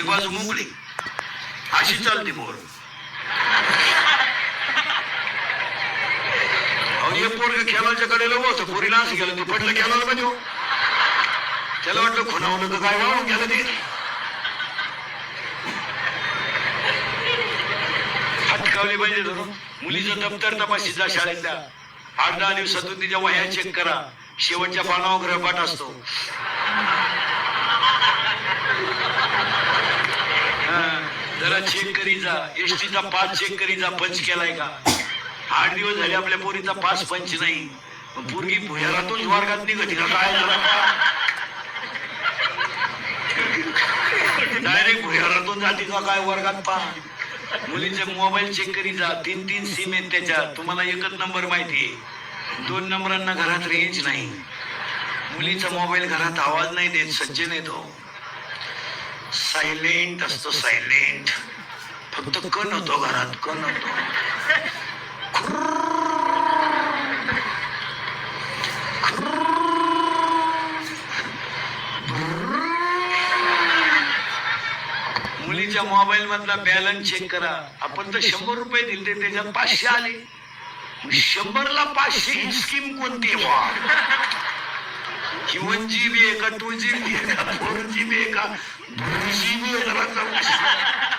एक बाजू मोकळी, अशी चालते मोर. अहो एक पोरग खेळाच्या कडेला होतं, पोरीला असं गेलं ते पटलं खेळायला पाहिजे. त्याला वाटलं खुणावलं तर काय वाहून गेलं ते. हटकावली पाहिजे धरून. मुलीचं दप्तर तपासीत जा शाळेतल्या. 8-10 दिवसातून तिच्या वह्या चेक करा. शेवटच्या पानावर ग्रहपाठ असतो. जरा चेक करी जा. एसटीचा पास चेक करी जा, पंच केलाय का. 8 दिवस झाले आपल्या पोरीचा पास पंच नाही. पोरगी भुयारातून वर्गात निघती का काय झालं. डायरेक्ट भुयारातून जाती का काय वर्गात पा. मुलीचे मोबाईल चेक करी जा. 3 सिम आहेत त्याच्यात. तुम्हाला एकच नंबर माहितीये. 2 नंबरांना घरात रेंज नाही. मुलीचा मोबाईल घरात आवाज नाही देत. सज्जन येतो, सायलेंट असतो, सायलेंट. फक्त कण होतो घरात, कण होतो. मुलीच्या मोबाईल मधला बॅलन्स चेक करा. आपण तर 100 रुपये दिले, त्याच्यात 500 आले. 100ला 500 ही स्कीम कोणती आहे? 1GB आहे का 2GB आहे का 4GB आहे का 2GB आहे?